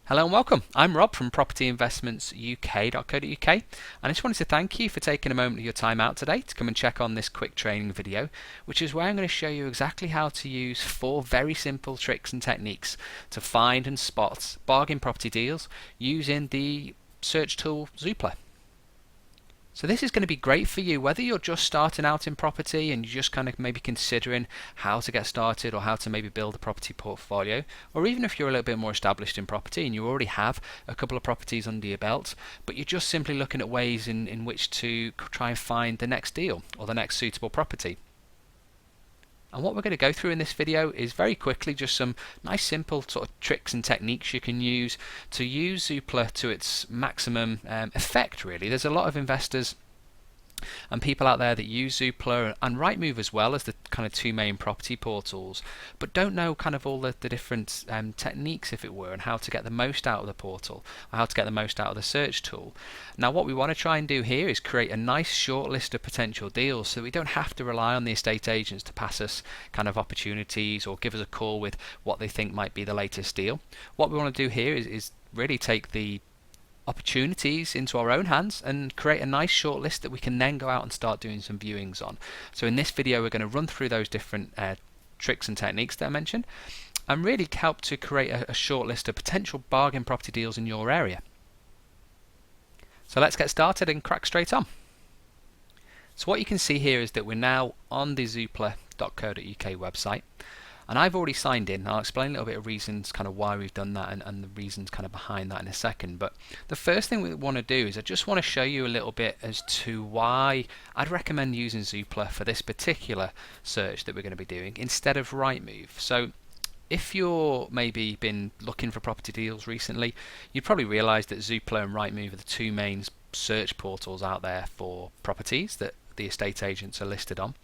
Hello and welcome. I'm Rob from propertyinvestmentsuk.co.uk, and I just wanted to thank you for taking a moment of your time out today to come and check on this quick training video, which is where I'm going to show you exactly how to use 4 very simple tricks and techniques to find and spot bargain property deals using the search tool Zoopla. So this is going to be great for you whether you're just starting out in property and you're just kind of maybe considering how to get started or how to maybe build a property portfolio, or even if you're a little bit more established in property and you already have a couple of properties under your belt, but you're just simply looking at ways in which to try and find the next deal or the next suitable property. And what we're going to go through in this video is very quickly just some nice simple sort of tricks and techniques you can use to use Zoopla to its maximum effect really. There's a lot of investors and people out there that use Zoopla and Rightmove as well as the kind of 2 main property portals, but don't know kind of all the different techniques, if it were, and how to get the most out of the portal or how to get the most out of the search tool. Now what we want to try and do here is create a nice short list of potential deals so we don't have to rely on the estate agents to pass us kind of opportunities or give us a call with what they think might be the latest deal. What we want to do here is really take the opportunities into our own hands and create a nice short list that we can then go out and start doing some viewings on. So in this video we're going to run through those different tricks and techniques that I mentioned and really help to create a short list of potential bargain property deals in your area. So let's get started and crack straight on. So what you can see here is that we're now on the zoopla.co.uk website. And I've already signed in. I'll explain a little bit of reasons kind of why we've done that and the reasons kind of behind that in a second. But the first thing we want to do is I just want to show you a little bit as to why I'd recommend using Zoopla for this particular search that we're going to be doing instead of Rightmove. So if you're maybe been looking for property deals recently, you'd probably realise that Zoopla and Rightmove are the 2 main search portals out there for properties that the estate agents are listed on.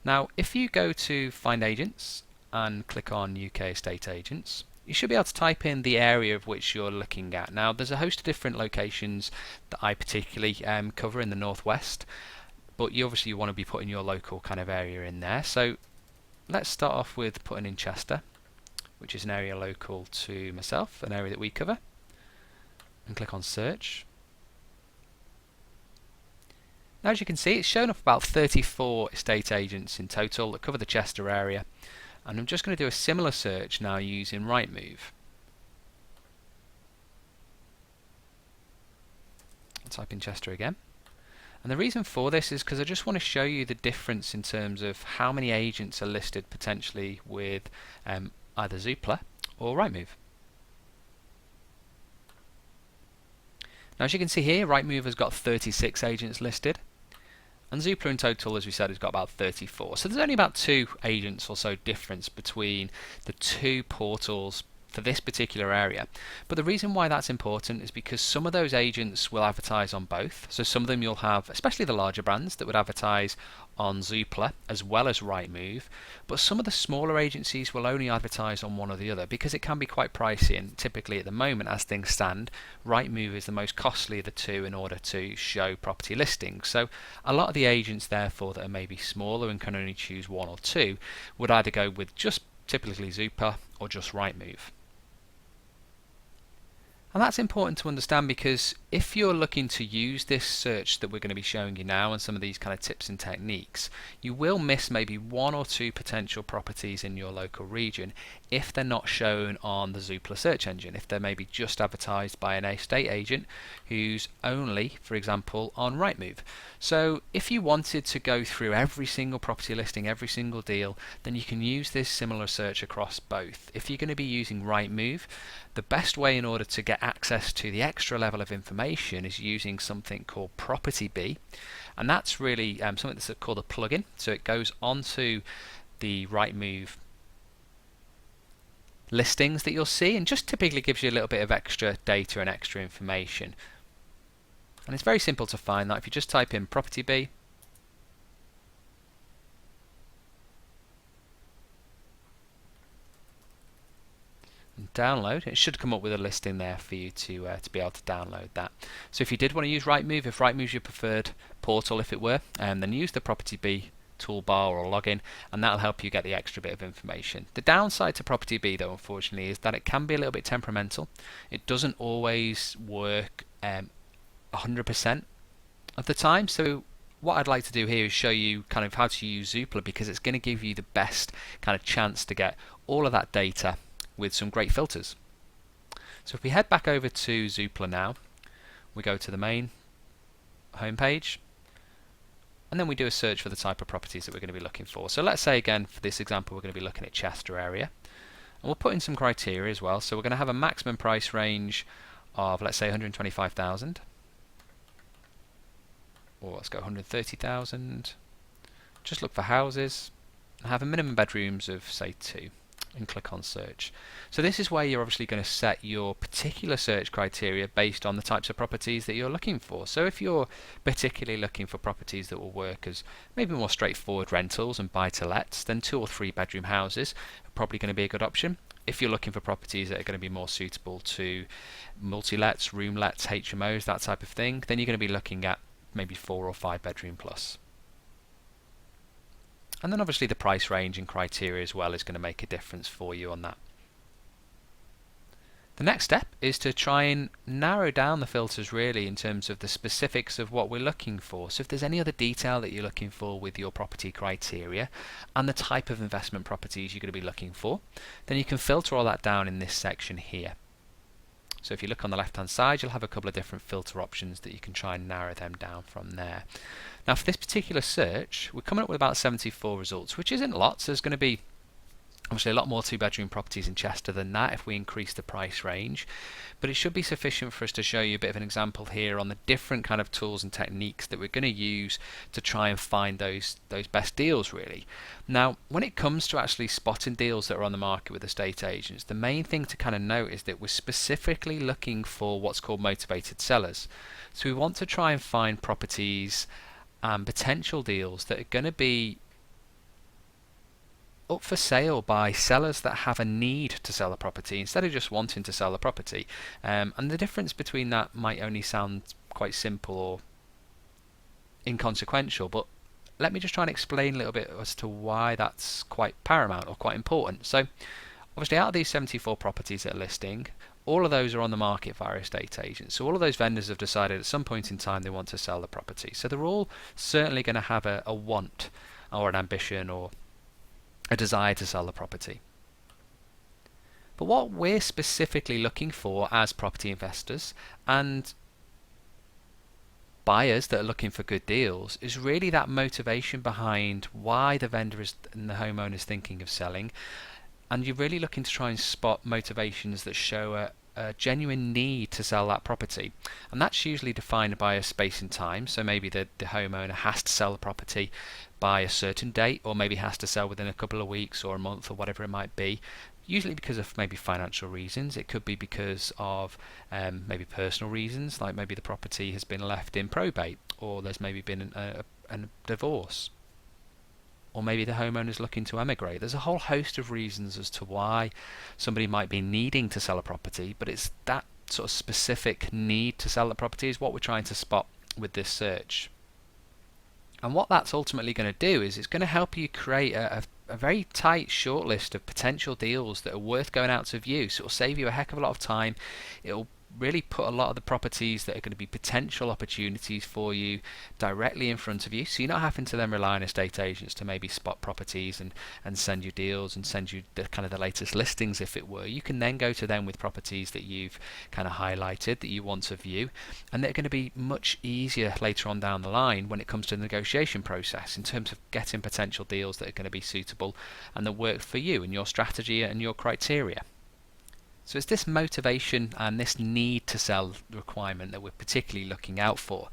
Now if you go to Find Agents and click on UK Estate Agents, you should be able to type in the area of which you're looking at. Now there's a host of different locations that I particularly cover in the northwest, but you obviously want to be putting your local kind of area in there. So let's start off with putting in Chester, which is an area local to myself, an area that we cover, and click on search. Now as you can see, it's shown up about 34 estate agents in total that cover the Chester area. And I'm just going to do a similar search now using Rightmove. I'll type in Chester again. And the reason for this is because I just want to show you the difference in terms of how many agents are listed potentially with either Zoopla or Rightmove. Now as you can see here, Rightmove has got 36 agents listed. And Zoopla in total, as we said, has got about 34. So there's only about 2 agents or so difference between the 2 portals for this particular area. But the reason why that's important is because some of those agents will advertise on both. So some of them you'll have, especially the larger brands, that would advertise on Zoopla as well as Rightmove, but some of the smaller agencies will only advertise on one or the other because it can be quite pricey, and typically at the moment as things stand, Rightmove is the most costly of the 2 in order to show property listings. So a lot of the agents therefore that are maybe smaller and can only choose 1 or 2 would either go with just typically Zoopla or just Rightmove. And that's important to understand because if you're looking to use this search that we're going to be showing you now and some of these kind of tips and techniques, you will miss maybe 1 or 2 potential properties in your local region if they're not shown on the Zoopla search engine, if they're maybe just advertised by an estate agent who's only, for example, on Rightmove. So if you wanted to go through every single property listing, every single deal, then you can use this similar search across both. If you're going to be using Rightmove, the best way in order to get access to the extra level of information is using something called Property B, and that's really something that's called a plugin. So it goes onto the Rightmove listings that you'll see and just typically gives you a little bit of extra data and extra information. And it's very simple to find that if you just type in Property B, and download, it should come up with a listing there for you to be able to download that. So if you did want to use Rightmove, if Rightmove's your preferred portal, if it were, then use the Property B toolbar or login, and that'll help you get the extra bit of information. The downside to Property B, though, unfortunately, is that it can be a little bit temperamental. It doesn't always work 100% of the time. So what I'd like to do here is show you kind of how to use Zoopla, because it's going to give you the best kind of chance to get all of that data with some great filters. So if we head back over to Zoopla now, we go to the main homepage, and then we do a search for the type of properties that we're going to be looking for. So let's say, again, for this example, we're going to be looking at Chester area, and we'll put in some criteria as well. So we're going to have a maximum price range of, let's say, 125,000, or let's go 130,000. Just look for houses and have a minimum bedrooms of, say, 2, and click on search. So this is where you're obviously going to set your particular search criteria based on the types of properties that you're looking for. So if you're particularly looking for properties that will work as maybe more straightforward rentals and buy-to-lets, then 2 or 3 bedroom houses are probably going to be a good option. If you're looking for properties that are going to be more suitable to multi-lets, room-lets, HMOs, that type of thing, then you're going to be looking at maybe 4 or 5 bedroom plus. And then obviously the price range and criteria as well is going to make a difference for you on that. The next step is to try and narrow down the filters really in terms of the specifics of what we're looking for. So if there's any other detail that you're looking for with your property criteria and the type of investment properties you're going to be looking for, then you can filter all that down in this section here. So if you look on the left hand side, you'll have a couple of different filter options that you can try and narrow them down from there. Now for this particular search, we're coming up with about 74 results, which isn't lots. There's going to be obviously a lot more 2-bedroom properties in Chester than that if we increase the price range, but it should be sufficient for us to show you a bit of an example here on the different kind of tools and techniques that we're going to use to try and find those best deals really. Now when it comes to actually spotting deals that are on the market with estate agents, the main thing to kind of note is that we're specifically looking for what's called motivated sellers. So we want to try and find properties and potential deals that are going to be up for sale by sellers that have a need to sell a property instead of just wanting to sell a property. And the difference between that might only sound quite simple or inconsequential, but let me just try and explain a little bit as to why that's quite paramount or quite important. So obviously out of these 74 properties that are listing, all of those are on the market via estate agents. So all of those vendors have decided at some point in time they want to sell the property. So they're all certainly going to have a want or an ambition or a desire to sell the property. But what we're specifically looking for as property investors and buyers that are looking for good deals is really that motivation behind why the vendor and the homeowner is thinking of selling, and you're really looking to try and spot motivations that show a genuine need to sell that property, and that's usually defined by a space in time. So maybe the homeowner has to sell the property by a certain date, or maybe has to sell within a couple of weeks or a month or whatever it might be, usually because of maybe financial reasons. It could be because of maybe personal reasons, like maybe the property has been left in probate, or there's maybe been a divorce, or maybe the homeowner's looking to emigrate. There's a whole host of reasons as to why somebody might be needing to sell a property, but it's that sort of specific need to sell the property is what we're trying to spot with this search. And what that's ultimately going to do is it's going to help you create a very tight shortlist of potential deals that are worth going out to view. So it'll save you a heck of a lot of time. It'll really put a lot of the properties that are going to be potential opportunities for you directly in front of you, so you're not having to then rely on estate agents to maybe spot properties and send you deals and send you the kind of the latest listings, if it were. You can then go to them with properties that you've kind of highlighted that you want to view, and they're going to be much easier later on down the line when it comes to the negotiation process in terms of getting potential deals that are going to be suitable and that work for you and your strategy and your criteria. So it's this motivation and this need to sell requirement that we're particularly looking out for.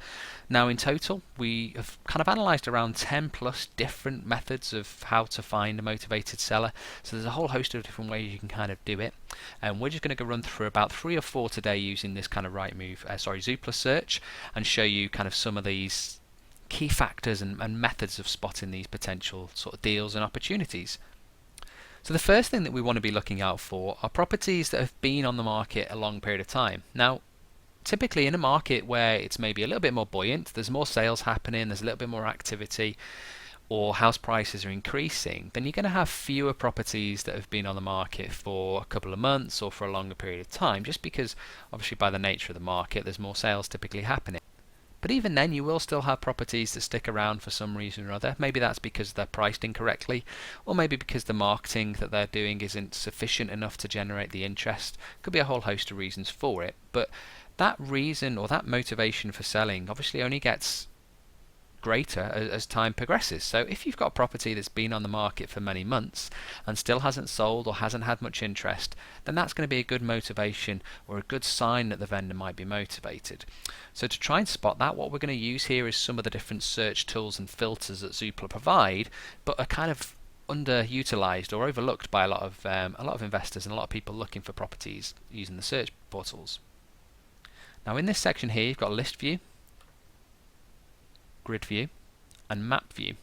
Now in total, we have kind of analysed around 10 plus different methods of how to find a motivated seller. So there's a whole host of different ways you can kind of do it. And we're just going to go run through about 3 or 4 today using this kind of Zoopla search, and show you kind of some of these key factors and methods of spotting these potential sort of deals and opportunities. So the first thing that we want to be looking out for are properties that have been on the market a long period of time. Now, typically in a market where it's maybe a little bit more buoyant, there's more sales happening, there's a little bit more activity, or house prices are increasing, then you're going to have fewer properties that have been on the market for a couple of months or for a longer period of time, just because obviously by the nature of the market there's more sales typically happening. But even then you will still have properties that stick around for some reason or other. Maybe that's because they're priced incorrectly, or maybe because the marketing that they're doing isn't sufficient enough to generate the interest. Could be a whole host of reasons for it, but that reason or that motivation for selling obviously only gets greater as time progresses. So if you've got a property that's been on the market for many months and still hasn't sold or hasn't had much interest, then that's going to be a good motivation or a good sign that the vendor might be motivated. So to try and spot that, what we're going to use here is some of the different search tools and filters that Zoopla provide, but are kind of underutilized or overlooked by a lot of investors and a lot of people looking for properties using the search portals. Now in this section here you've got list view, grid view and map view.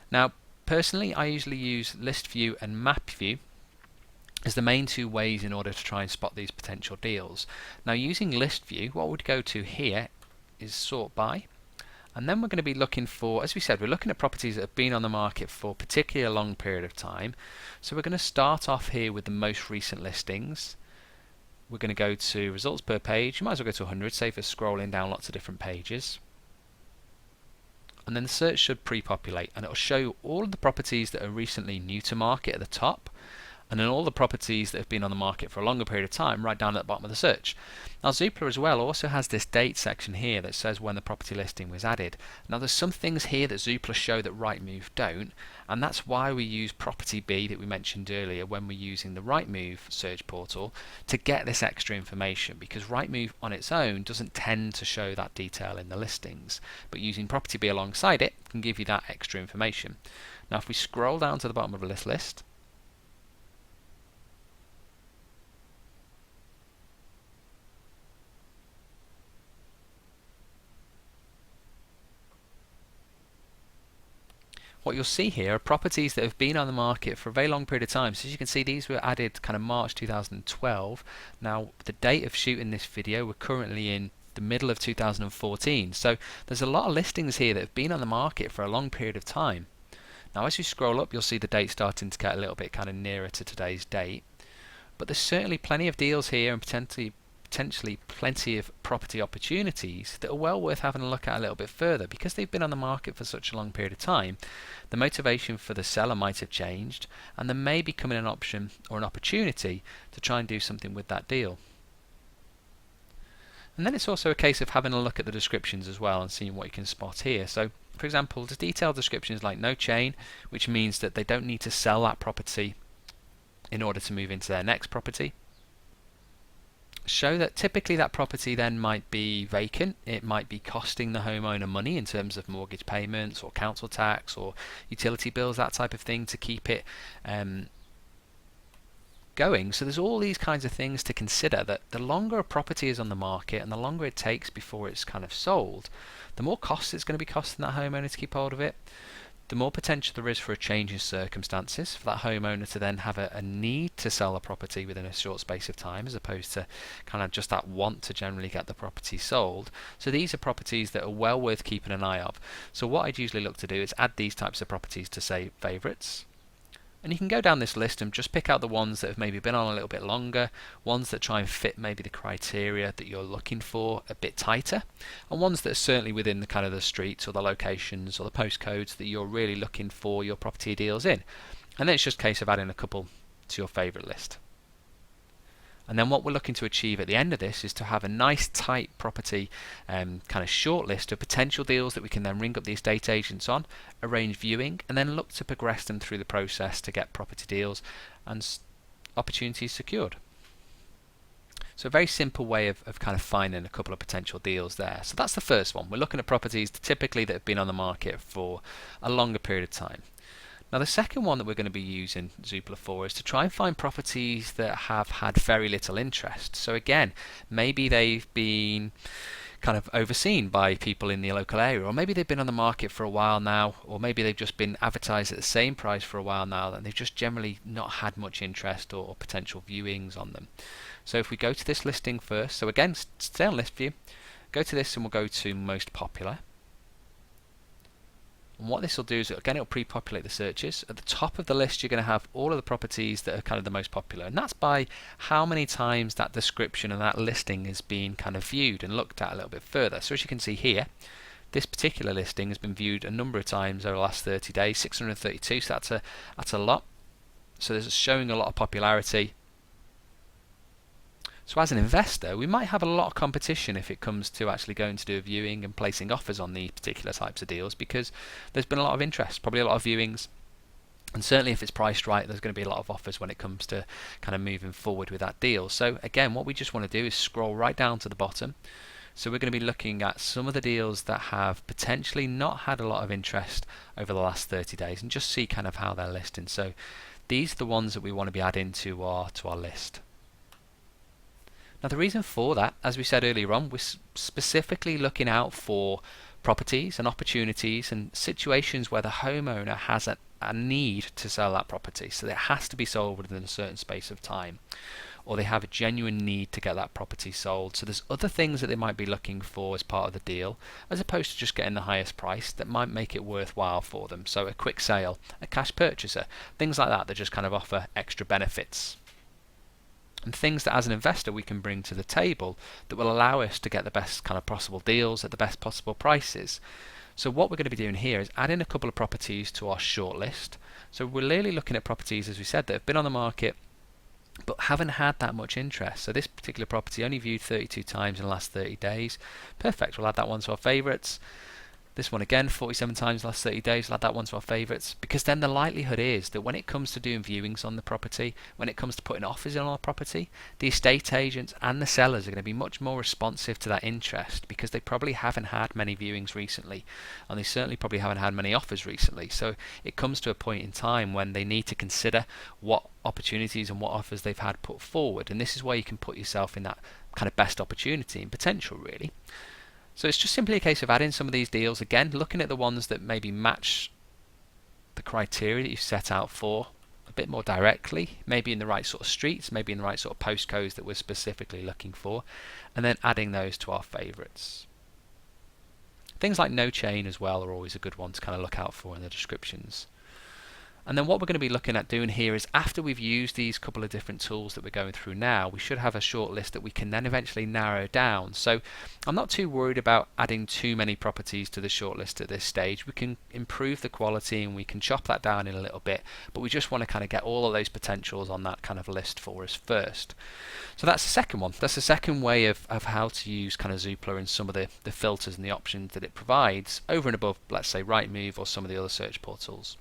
Now personally I usually use list view and map view as the main two ways in order to try and spot these potential deals. Now using list view, what we'd go to here is sort by, and then we're going to be looking for, as we said, we're looking at properties that have been on the market for a particularly long period of time. So we're going to start off here with the most recent listings. We're going to go to results per page. You might as well go to 100, save for scrolling down lots of different pages. And then the search should pre-populate, and it will show you all of the properties that are recently new to market at the top, and then all the properties that have been on the market for a longer period of time right down at the bottom of the search. Now Zoopla as well also has this date section here that says when the property listing was added. Now there's some things here that Zoopla show that Rightmove don't, and that's why we use property B that we mentioned earlier when we're using the Rightmove search portal to get this extra information, because Rightmove on its own doesn't tend to show that detail in the listings, but using property B alongside it can give you that extra information. Now if we scroll down to the bottom of this list, what you'll see here are properties that have been on the market for a very long period of time. So as you can see, these were added kind of March 2012. Now the date of shooting this video, we're currently in the middle of 2014. So there's a lot of listings here that have been on the market for a long period of time. Now as you scroll up, you'll see the date starting to get a little bit kind of nearer to today's date. But there's certainly plenty of deals here and potentially plenty of property opportunities that are well worth having a look at a little bit further, because they've been on the market for such a long period of time. The motivation for the seller might have changed, and there may be coming an option or an opportunity to try and do something with that deal. And then it's also a case of having a look at the descriptions as well and seeing what you can spot here. So for example, the detailed descriptions like no chain, which means that they don't need to sell that property in order to move into their next property, show that typically that property then might be vacant. It might be costing the homeowner money in terms of mortgage payments or council tax or utility bills, that type of thing, to keep it going. So there's all these kinds of things to consider, that the longer a property is on the market and the longer it takes before it's kind of sold, the more cost it's going to be costing that homeowner to keep hold of it. The more potential there is for a change in circumstances, for that homeowner to then have a need to sell a property within a short space of time, as opposed to kind of just that want to generally get the property sold. So these are properties that are well worth keeping an eye of. So what I'd usually look to do is add these types of properties to, say, favourites. And you can go down this list and just pick out the ones that have maybe been on a little bit longer, ones that try and fit maybe the criteria that you're looking for a bit tighter, and ones that are certainly within the kind of the streets or the locations or the postcodes that you're really looking for your property deals in. And then it's just a case of adding a couple to your favourite list. And then what we're looking to achieve at the end of this is to have a nice tight property kind of short list of potential deals that we can then ring up the estate agents on, arrange viewing, and then look to progress them through the process to get property deals and opportunities secured. So a very simple way of kind of finding a couple of potential deals there. So that's the first one. We're looking at properties typically that have been on the market for a longer period of time. Now the second one that we're going to be using Zoopla for is to try and find properties that have had very little interest. So again, maybe they've been kind of overseen by people in the local area, or maybe they've been on the market for a while now, or maybe they've just been advertised at the same price for a while now, and they've just generally not had much interest or potential viewings on them. So if we go to this listing first, so again, stay on list view, go to this and we'll go to most popular. And what this will do is, again, it'll pre-populate the searches. At the top of the list, you're going to have all of the properties that are kind of the most popular, and that's by how many times that description and that listing is being kind of viewed and looked at a little bit further. So as you can see here, this particular listing has been viewed a number of times over the last 30 days, 632, so that's a lot. So this is showing a lot of popularity. So as an investor, we might have a lot of competition if it comes to actually going to do a viewing and placing offers on these particular types of deals, because there's been a lot of interest, probably a lot of viewings, and certainly if it's priced right, there's going to be a lot of offers when it comes to kind of moving forward with that deal. So again, what we just want to do is scroll right down to the bottom. So we're going to be looking at some of the deals that have potentially not had a lot of interest over the last 30 days and just see kind of how they're listing. So these are the ones that we want to be adding to our list. Now the reason for that, as we said earlier on, we're specifically looking out for properties and opportunities and situations where the homeowner has a need to sell that property. So it has to be sold within a certain space of time, or they have a genuine need to get that property sold. So there's other things that they might be looking for as part of the deal, as opposed to just getting the highest price, that might make it worthwhile for them. So a quick sale, a cash purchaser, things like that just kind of offer extra benefits. And things that as an investor we can bring to the table that will allow us to get the best kind of possible deals at the best possible prices. So what we're going to be doing here is adding a couple of properties to our shortlist. So we're really looking at properties, as we said, that have been on the market but haven't had that much interest. So this particular property only viewed 32 times in the last 30 days. Perfect, we'll add that one to our favourites. This one again, 47 times the last 30 days, we'll add that one to our favourites, because then the likelihood is that when it comes to doing viewings on the property, when it comes to putting offers in on our property, the estate agents and the sellers are going to be much more responsive to that interest, because they probably haven't had many viewings recently, and they certainly probably haven't had many offers recently. So it comes to a point in time when they need to consider what opportunities and what offers they've had put forward, and this is where you can put yourself in that kind of best opportunity and potential, really. So it's just simply a case of adding some of these deals, again looking at the ones that maybe match the criteria that you set out for a bit more directly, maybe in the right sort of streets, maybe in the right sort of postcodes that we're specifically looking for, and then adding those to our favourites. Things like no chain as well are always a good one to kind of look out for in the descriptions. And then what we're going to be looking at doing here is, after we've used these couple of different tools that we're going through now, we should have a short list that we can then eventually narrow down. So I'm not too worried about adding too many properties to the short list at this stage. We can improve the quality and we can chop that down in a little bit, but we just want to kind of get all of those potentials on that kind of list for us first. So that's the second one. That's the second way of how to use kind of Zoopla and some of the filters and the options that it provides over and above, let's say, Rightmove or some of the other search portals.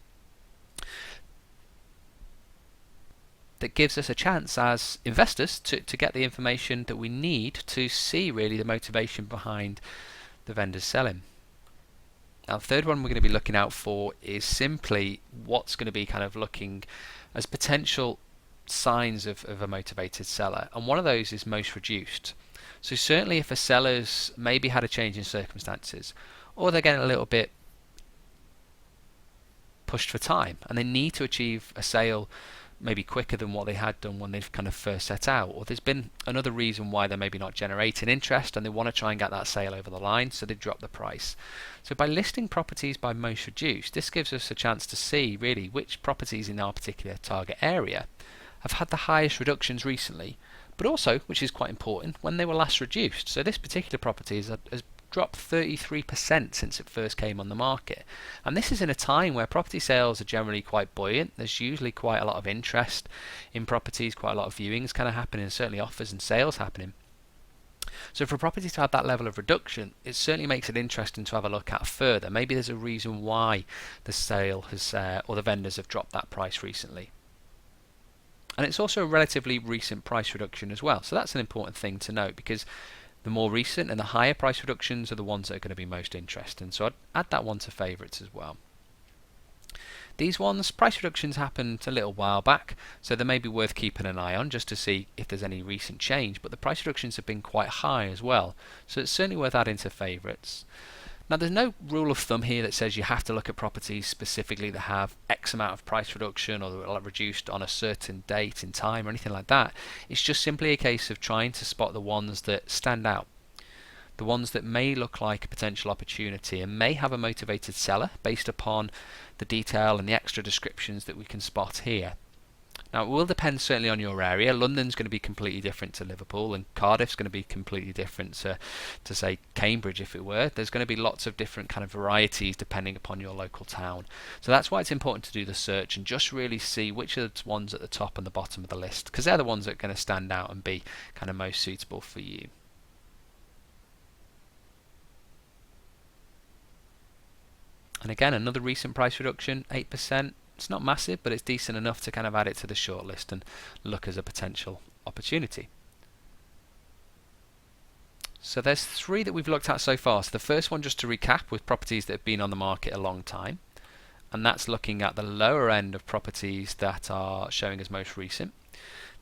That gives us a chance as investors to get the information that we need to see really the motivation behind the vendors selling. Now the third one we're going to be looking out for is simply what's going to be kind of looking as potential signs of a motivated seller, and one of those is most reduced. So certainly if a seller's maybe had a change in circumstances, or they're getting a little bit pushed for time and they need to achieve a sale maybe quicker than what they had done when they've kind of first set out, or there's been another reason why they're maybe not generating interest and they want to try and get that sale over the line, so they drop the price. So by listing properties by most reduced, this gives us a chance to see really which properties in our particular target area have had the highest reductions recently, but also, which is quite important, when they were last reduced. So this particular property has dropped 33% since it first came on the market, and this is in a time where property sales are generally quite buoyant. There's usually quite a lot of interest in properties, quite a lot of viewings kind of happening, and certainly offers and sales happening. So for a property to have that level of reduction, it certainly makes it interesting to have a look at further. Maybe there's a reason why the sale has or the vendors have dropped that price recently. And it's also a relatively recent price reduction as well, so that's an important thing to note, because the more recent and the higher price reductions are the ones that are going to be most interesting. So I'd add that one to favourites as well. These ones, price reductions happened a little while back, so they may be worth keeping an eye on just to see if there's any recent change, but the price reductions have been quite high as well, so it's certainly worth adding to favourites. Now there's no rule of thumb here that says you have to look at properties specifically that have X amount of price reduction or that are reduced on a certain date in time or anything like that. It's just simply a case of trying to spot the ones that stand out. the ones that may look like a potential opportunity and may have a motivated seller based upon the detail and the extra descriptions that we can spot here. Now, it will depend certainly on your area. London's going to be completely different to Liverpool, and Cardiff's going to be completely different to say Cambridge, if it were. There's going to be lots of different kind of varieties depending upon your local town. So that's why it's important to do the search and just really see which are the ones at the top and the bottom of the list, because they're the ones that are going to stand out and be kind of most suitable for you. And again, another recent price reduction, 8%. It's not massive, but it's decent enough to kind of add it to the shortlist and look as a potential opportunity. So there's 3 that we've looked at so far. So the first one, just to recap, with properties that have been on the market a long time. And that's looking at the lower end of properties that are showing as most recent.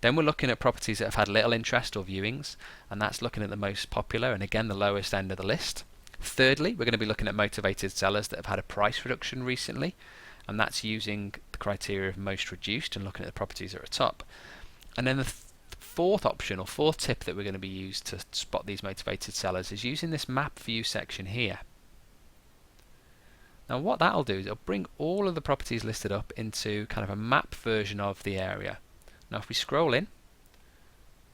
Then we're looking at properties that have had little interest or viewings, and that's looking at the most popular and again the lowest end of the list. Thirdly, we're going to be looking at motivated sellers that have had a price reduction recently, and that's using the criteria of most reduced and looking at the properties that are top. And then the fourth option or fourth tip that we're going to be used to spot these motivated sellers is using this map view section here. Now what that'll do is it'll bring all of the properties listed up into kind of a map version of the area. Now if we scroll in,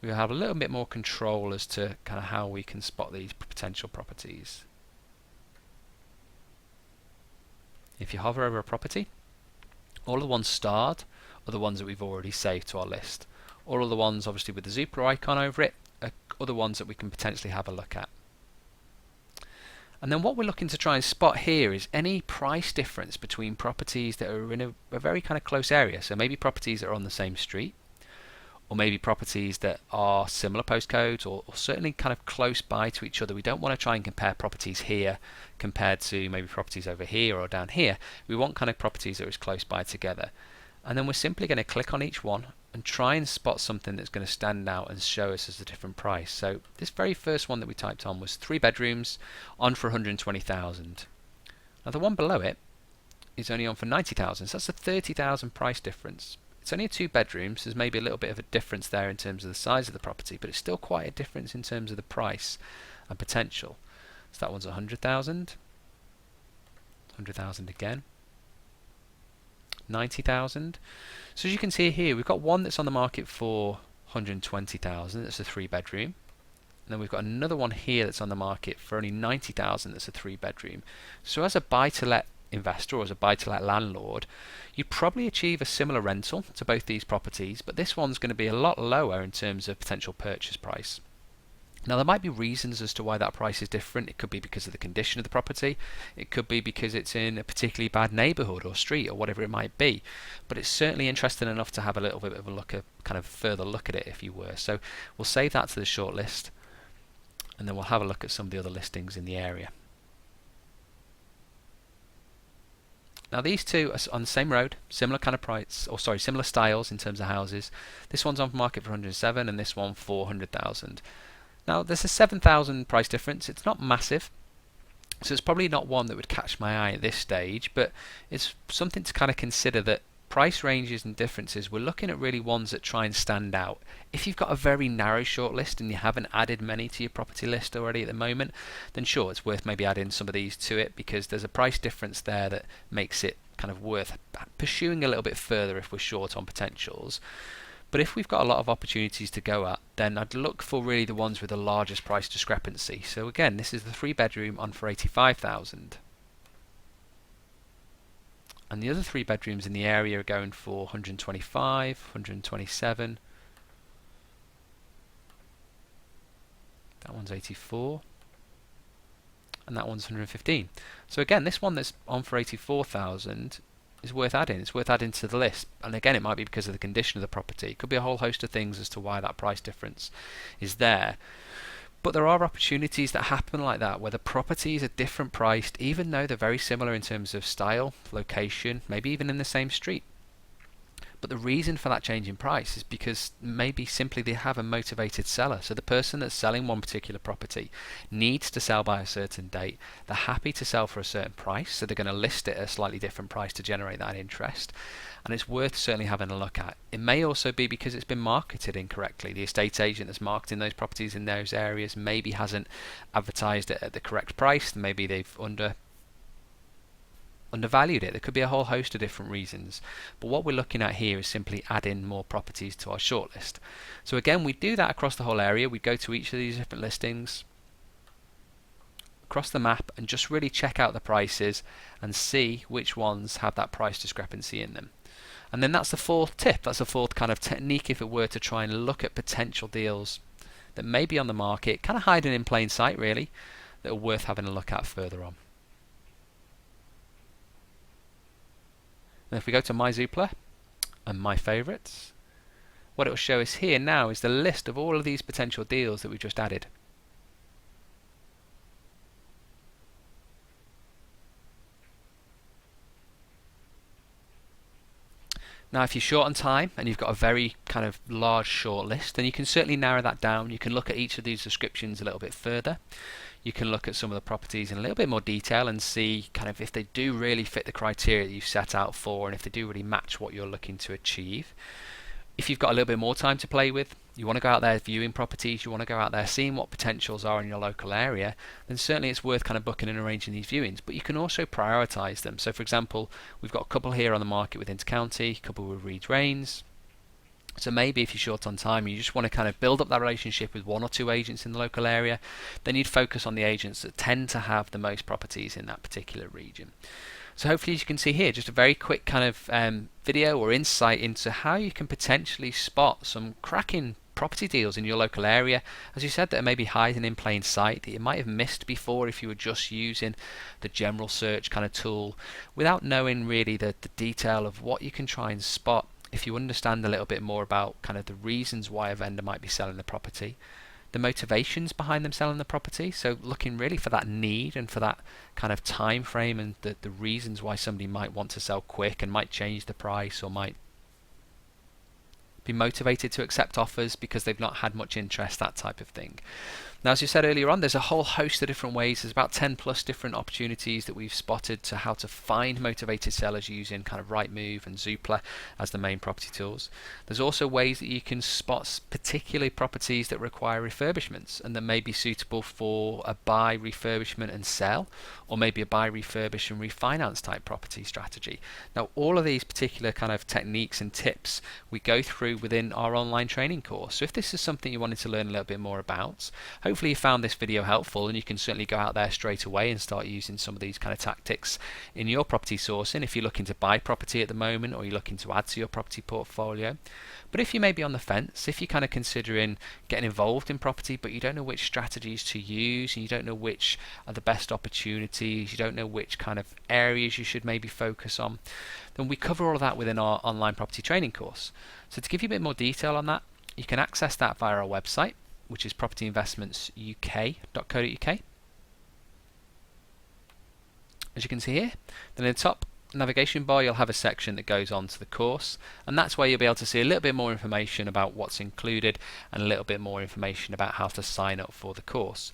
we'll have a little bit more control as to kind of how we can spot these potential properties. If you hover over a property, all of the ones starred are the ones that we've already saved to our list. All of the ones obviously with the Zoopla icon over it are other ones that we can potentially have a look at. And then what we're looking to try and spot here is any price difference between properties that are in a very kind of close area. So maybe properties that are on the same street, or maybe properties that are similar postcodes, or certainly kind of close by to each other. We don't want to try and compare properties here compared to maybe properties over here or down here. We want kind of properties that are as close by together. And then we're simply going to click on each one and try and spot something that's going to stand out and show us as a different price. So this very first one that we typed on was 3 bedrooms on for 120,000. Now the one below it is only on for 90,000, so that's a 30,000 price difference. It's only 2 bedrooms, there's maybe a little bit of a difference there in terms of the size of the property, but it's still quite a difference in terms of the price and potential. So that one's 100,000, 100,000 again, 90,000. So as you can see here, we've got one that's on the market for 120,000, that's a 3 bedroom. And then we've got another one here that's on the market for only 90,000, that's a 3 bedroom. So as a buy-to-let investor or as a buy-to-let landlord, you probably achieve a similar rental to both these properties, but this one's going to be a lot lower in terms of potential purchase price. Now there might be reasons as to why that price is different. It could be because of the condition of the property, it could be because it's in a particularly bad neighbourhood or street or whatever it might be, but it's certainly interesting enough to have a little bit of a look at, kind of further look at it if you were. So we'll save that to the short list, and then we'll have a look at some of the other listings in the area. Now these two are on the same road, similar kind of price, or sorry, similar styles in terms of houses. This one's on market for 107 and this one for 400,000. Now there's a 7,000 price difference. It's not massive, so it's probably not one that would catch my eye at this stage, but it's something to kind of consider, that price ranges and differences, we're looking at really ones that try and stand out. If you've got a very narrow shortlist and you haven't added many to your property list already at the moment, then sure, it's worth maybe adding some of these to it, because there's a price difference there that makes it kind of worth pursuing a little bit further if we're short on potentials. But if we've got a lot of opportunities to go at, then I'd look for really the ones with the largest price discrepancy. So again, this is the 3 bedroom on for 85,000. And the other 3 bedrooms in the area are going for 125, 127. That one's 84. And that one's 115. So again, this one that's on for 84,000 is worth adding. It's worth adding to the list. And again, it might be because of the condition of the property. It could be a whole host of things as to why that price difference is there. But there are opportunities that happen like that, where the properties are different priced, even though they're very similar in terms of style, location, maybe even in the same street. But the reason for that change in price is because maybe simply they have a motivated seller. So the person that's selling one particular property needs to sell by a certain date. They're happy to sell for a certain price, so they're going to list it at a slightly different price to generate that interest. And it's worth certainly having a look at. It may also be because it's been marketed incorrectly. The estate agent that's marketing those properties in those areas maybe hasn't advertised it at the correct price. Maybe they've undervalued it. There could be a whole host of different reasons, but what we're looking at here is simply adding more properties to our shortlist. So again, we do that across the whole area. We go to each of these different listings across the map and just really check out the prices and see which ones have that price discrepancy in them. And then that's the fourth tip. That's the fourth kind of technique if it were to try and look at potential deals that may be on the market, kind of hiding in plain sight really, that are worth having a look at further on. And if we go to My Zoopla and My Favorites, what it will show us here now is the list of all of these potential deals that we've just added. Now if you're short on time and you've got a very kind of large short list, then you can certainly narrow that down. You can look at each of these descriptions a little bit further. You can look at some of the properties in a little bit more detail and see kind of if they do really fit the criteria that you've set out for and if they do really match what you're looking to achieve. If you've got a little bit more time to play with, you want to go out there viewing properties, you want to go out there seeing what potentials are in your local area, then certainly it's worth kind of booking and arranging these viewings. But you can also prioritise them. So for example, we've got a couple here on the market with Intercounty, a couple with Reed Rains. So maybe if you're short on time, you just want to kind of build up that relationship with one or two agents in the local area, then you'd focus on the agents that tend to have the most properties in that particular region. So hopefully as you can see here, just a very quick kind of video or insight into how you can potentially spot some cracking property deals in your local area, as you said, that are maybe hiding in plain sight that you might have missed before if you were just using the general search kind of tool without knowing really the detail of what you can try and spot. If you understand a little bit more about kind of the reasons why a vendor might be selling the property, the motivations behind them selling the property, so looking really for that need and for that kind of time frame and the reasons why somebody might want to sell quick and might change the price or might be motivated to accept offers because they've not had much interest, that type of thing. Now, as you said earlier on, there's a whole host of different ways. There's about 10 plus different opportunities that we've spotted to how to find motivated sellers using kind of Rightmove and Zoopla as the main property tools. There's also ways that you can spot particularly properties that require refurbishments and that may be suitable for a buy, refurbishment and sell, or maybe a buy, refurbish and refinance type property strategy. Now, all of these particular kind of techniques and tips we go through within our online training course. So if this is something you wanted to learn a little bit more about, hopefully you found this video helpful and you can certainly go out there straight away and start using some of these kind of tactics in your property sourcing if you're looking to buy property at the moment or you're looking to add to your property portfolio. But if you may be on the fence, if you're kind of considering getting involved in property but you don't know which strategies to use and you don't know which are the best opportunities, you don't know which kind of areas you should maybe focus on, then we cover all of that within our online property training course. So to give you a bit more detail on that, you can access that via our website, which is propertyinvestmentsuk.co.uk. As you can see here, then in the top navigation bar you'll have a section that goes on to the course, and that's where you'll be able to see a little bit more information about what's included and a little bit more information about how to sign up for the course.